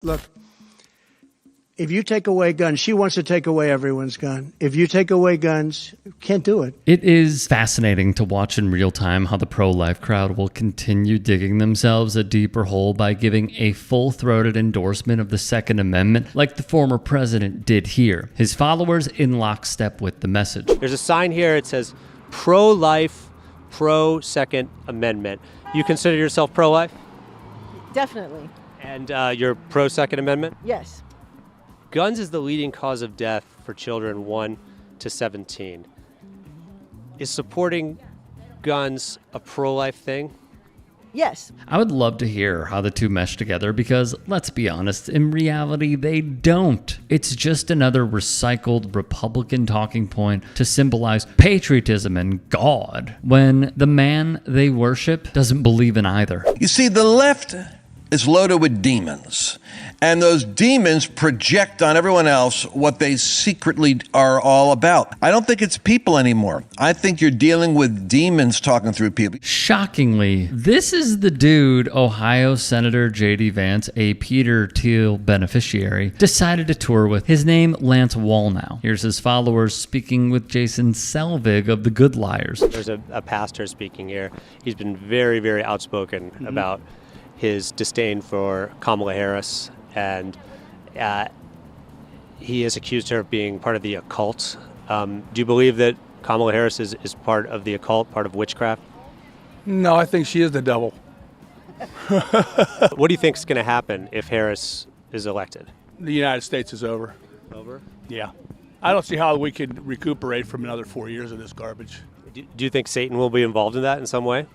Look, if you take away guns, she wants to take away everyone's gun. If you take away guns, can't do it. It is fascinating to watch in real time how the pro-life crowd will continue digging themselves a deeper hole by giving a full-throated endorsement of the Second Amendment like the former president did here. His followers in lockstep with the message. There's a sign here. It says pro-life, pro-Second Amendment. You consider yourself pro-life? Definitely. And you're pro-Second Amendment? Yes. Guns is the leading cause of death for children 1 to 17. Is supporting guns a pro-life thing? Yes. I would love to hear how the two mesh together because, let's be honest, in reality, they don't. It's just another recycled Republican talking point to symbolize patriotism and God when the man they worship doesn't believe in either. You see, the left is loaded with demons, and those demons project on everyone else what they secretly are all about. I don't think it's people anymore. I think you're dealing with demons talking through people. Shockingly, this is the dude Ohio Senator J.D. Vance, a Peter Thiel beneficiary, decided to tour with. His name, Lance Wallnau. Here's his followers speaking with Jason Selvig of the Good Liars. There's a pastor speaking here. He's been very, very outspoken about his disdain for Kamala Harris, and he has accused her of being part of the occult. Do you believe that Kamala Harris is part of the occult, part of witchcraft? No, I think she is the devil. What do you think is going to happen if Harris is elected? The United States is over. Over? Yeah. I don't see how we could recuperate from another 4 years of this garbage. Do you think Satan will be involved in that in some way?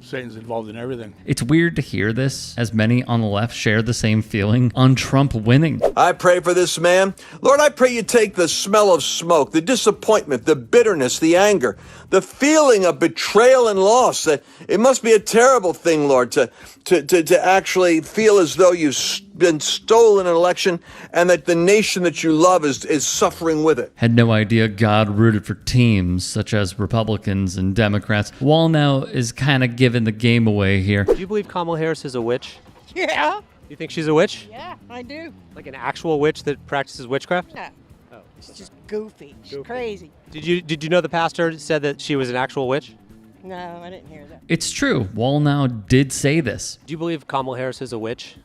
Satan's involved in everything. It's weird to hear this, as many on the left share the same feeling on Trump winning. I pray for this man. Lord, I pray you take the smell of smoke, the disappointment, the bitterness, the anger, the feeling of betrayal and loss. That it must be a terrible thing, Lord, to actually feel as though you've been stolen an election and that the nation that you love is suffering with it. Had no idea God rooted for teams such as Republicans and Democrats. Wallnau is kind of giving the game away here. Do you believe Kamala Harris is a witch? Yeah. You think she's a witch? Yeah, I do. Like an actual witch that practices witchcraft? No. Oh. She's just goofy. She's crazy. Did you know the pastor said that she was an actual witch? No, I didn't hear that. It's true. Wallnau did say this. Do you believe Kamala Harris is a witch?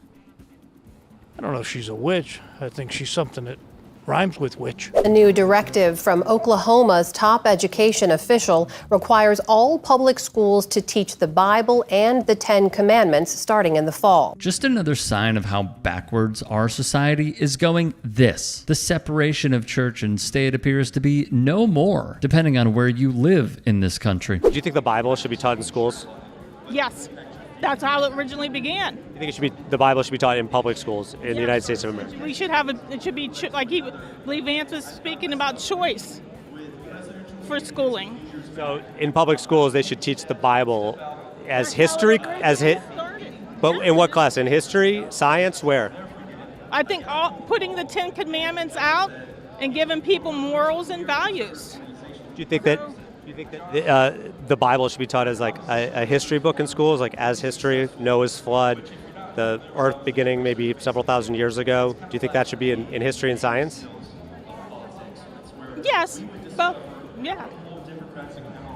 I don't know if she's a witch. I think she's something that rhymes with witch. A new directive from Oklahoma's top education official requires all public schools to teach the Bible and the Ten Commandments starting in the fall. Just another sign of how backwards our society is going. The separation of church and state appears to be no more, depending on where you live in this country. Do you think the Bible should be taught in schools? Yes, that's how it originally began. You think the Bible should be taught in public schools in the United States of America? We should have it should be like Lee Vance was speaking about choice for schooling. So in public schools, they should teach the Bible as history, but in what class? In history, science, where? I think putting the Ten Commandments out and giving people morals and values. Do you think that the Bible should be taught as like a history book in schools, like as history, Noah's flood, the earth beginning maybe several thousand years ago? Do you think that should be in history and science? Yes, but yeah.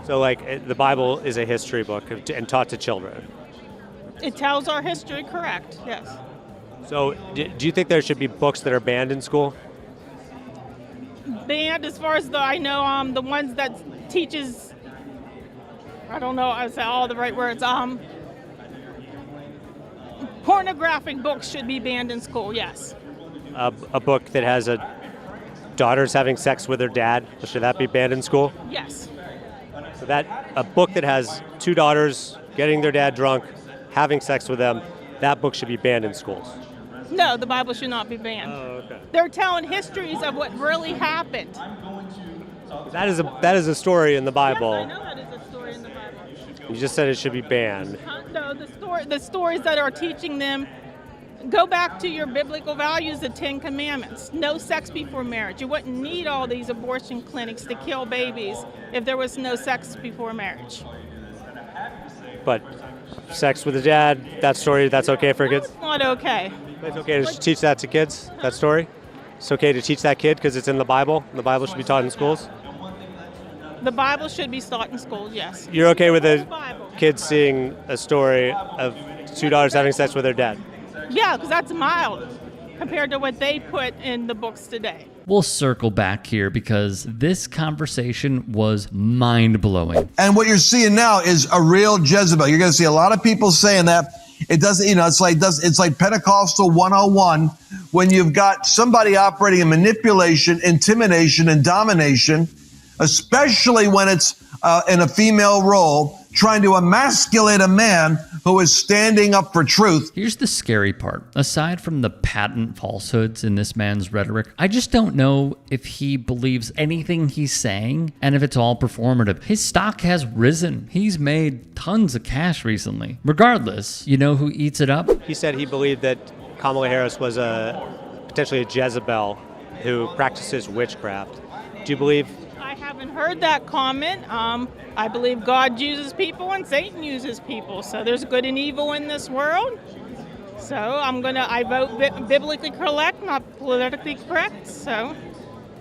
So like the Bible is a history book and taught to children. It tells our history correct, yes. So do you think there should be books that are banned in school? Banned, as far as I know, the ones that teaches, I don't know, I say all the right words, pornographic books should be banned in school, yes. A book that has daughters having sex with their dad, should that be banned in school? Yes. So a book that has two daughters getting their dad drunk, having sex with them, that book should be banned in schools. No, the Bible should not be banned. Oh, okay. They're telling histories of what really happened. That is a story in the Bible. Yes, I know that is a story in the Bible. You just said it should be banned. No, the stories that are teaching them go back to your biblical values, the Ten Commandments. No sex before marriage. You wouldn't need all these abortion clinics to kill babies if there was no sex before marriage. But sex with a dad, that story, that's okay for kids? It's not okay. It's okay to teach that to kids, that story? It's okay to teach that kid because it's in the Bible? The Bible should be taught in schools? The Bible should be taught in schools, yes. You're okay with The the Bible. kids seeing a story of two daughters having sex with their dad? Yeah, because that's mild compared to what they put in the books today. We'll circle back here because this conversation was mind-blowing. And what you're seeing now is a real Jezebel. You're going to see a lot of people saying that. It doesn't, it's like Pentecostal 101 when you've got somebody operating in manipulation, intimidation, and domination, especially when it's in a female role, trying to emasculate a man who is standing up for truth. Here's the scary part. Aside from the patent falsehoods in this man's rhetoric, I just don't know if he believes anything he's saying and if it's all performative. His stock has risen. He's made tons of cash recently. Regardless, you know who eats it up? He said he believed that Kamala Harris was potentially a Jezebel who practices witchcraft. Do you believe? I haven't heard that comment. I believe God uses people and Satan uses people. So there's good and evil in this world. So I vote biblically correct, not politically correct. So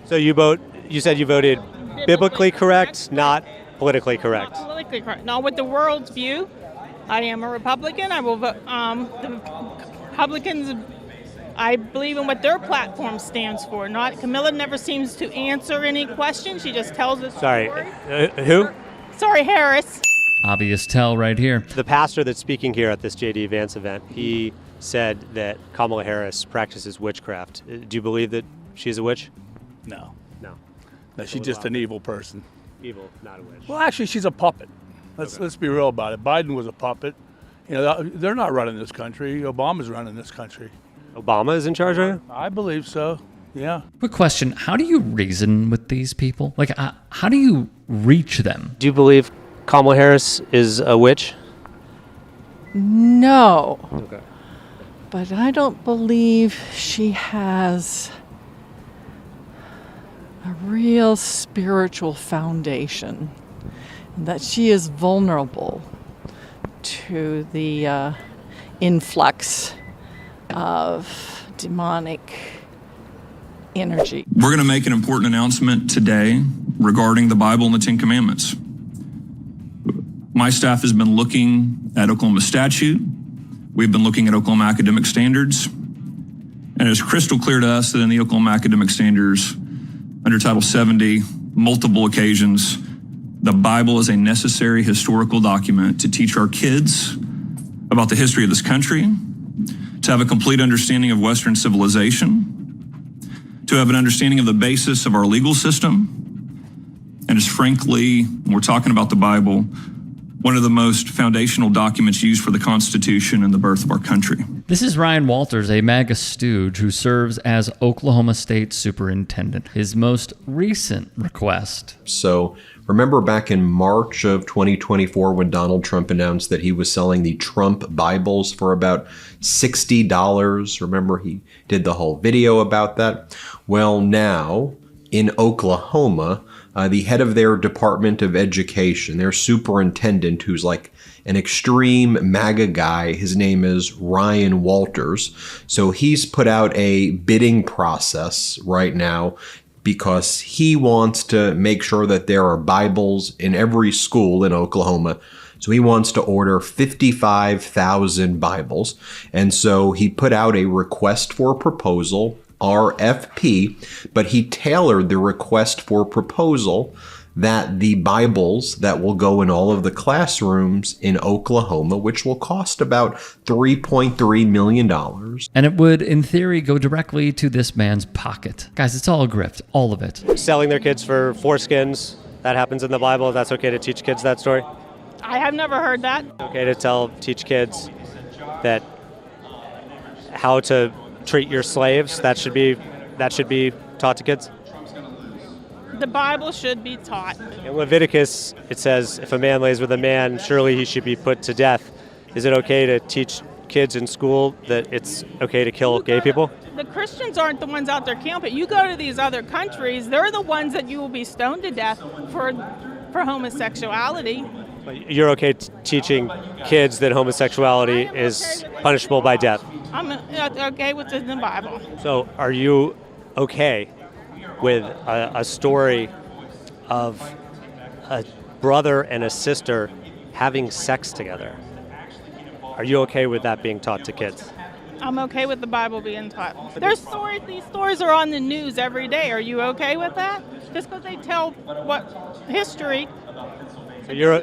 You said you voted biblically correct, not politically correct. Not politically correct. Not with the world's view. I am a Republican. I will vote. The Republicans, I believe in what their platform stands for. Kamala never seems to answer any questions. She just tells us. Sorry, who? Sorry, Harris. Obvious tell right here. The pastor that's speaking here at this J.D. Vance event, he said that Kamala Harris practices witchcraft. Do you believe that she's a witch? No. No. No, she's just an evil person. Evil, not a witch. Well, actually, she's a puppet. Let's be real about it. Biden was a puppet. You know, they're not running this country. Obama's running this country. Obama is in charge right now? I believe so. Yeah. Quick question. How do you reason with these people? Like, how do you reach them? Do you believe Kamala Harris is a witch? No. Okay. But I don't believe she has a real spiritual foundation, and that she is vulnerable to the influx of demonic energy. We're going to make an important announcement today regarding the Bible and the Ten Commandments. My staff has been looking at Oklahoma statute. We've been looking at Oklahoma academic standards. And it's crystal clear to us that in the Oklahoma academic standards, under Title 70, multiple occasions, the Bible is a necessary historical document to teach our kids about the history of this country, to have a complete understanding of Western civilization, to have an understanding of the basis of our legal system, and is frankly, when we're talking about the Bible, one of the most foundational documents used for the Constitution and the birth of our country. This is Ryan Walters, a MAGA stooge who serves as Oklahoma State Superintendent. His most recent request. So remember back in March of 2024 when Donald Trump announced that he was selling the Trump Bibles for about $60? Remember he did the whole video about that? Well, now in Oklahoma, the head of their Department of Education, their superintendent, who's like an extreme MAGA guy, his name is Ryan Walters. So he's put out a bidding process right now because he wants to make sure that there are Bibles in every school in Oklahoma. So he wants to order 55,000 Bibles. And so he put out a request for proposal, RFP, but he tailored the request for proposal that the Bibles that will go in all of the classrooms in Oklahoma, which will cost about $3.3 million. And it would, in theory, go directly to this man's pocket. Guys, it's all a grift, all of it. Selling their kids for foreskins, that happens in the Bible. That's okay to teach kids that story? I have never heard that. Okay to teach kids that how to treat your slaves, that should be taught to kids? The Bible should be taught. In Leviticus, it says, if a man lays with a man, surely he should be put to death. Is it okay to teach kids in school that it's okay to kill gay people? The Christians aren't the ones out there camping. You go to these other countries, they're the ones that you will be stoned to death for homosexuality. You're okay teaching kids that homosexuality is punishable by death? I'm okay with it in the Bible. So are you okay with a story of a brother and a sister having sex together? Are you okay with that being taught to kids? I'm okay with the Bible being taught. There's stories, these stories are on the news every day. Are you okay with that? Just because they tell what history, So you're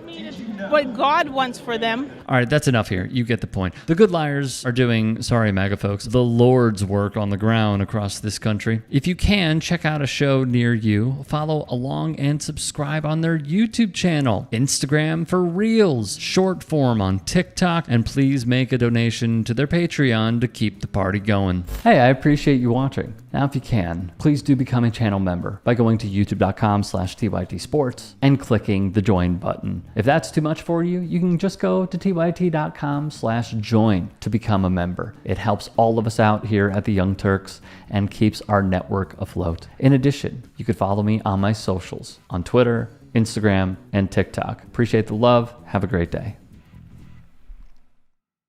what God wants for them. All right, that's enough here. You get the point. The good liars are doing, sorry, MAGA folks, the Lord's work on the ground across this country. If you can, check out a show near you, follow along, and subscribe on their YouTube channel, Instagram for Reels, short form on TikTok, and please make a donation to their Patreon to keep the party going. Hey, I appreciate you watching. Now, if you can, please do become a channel member by going to youtube.com/TYT Sports and clicking the join button. If that's too much for you, you can just go to tyt.com/join to become a member. It helps all of us out here at the Young Turks and keeps our network afloat. In addition, you could follow me on my socials on Twitter, Instagram, and TikTok. Appreciate the love. Have a great day.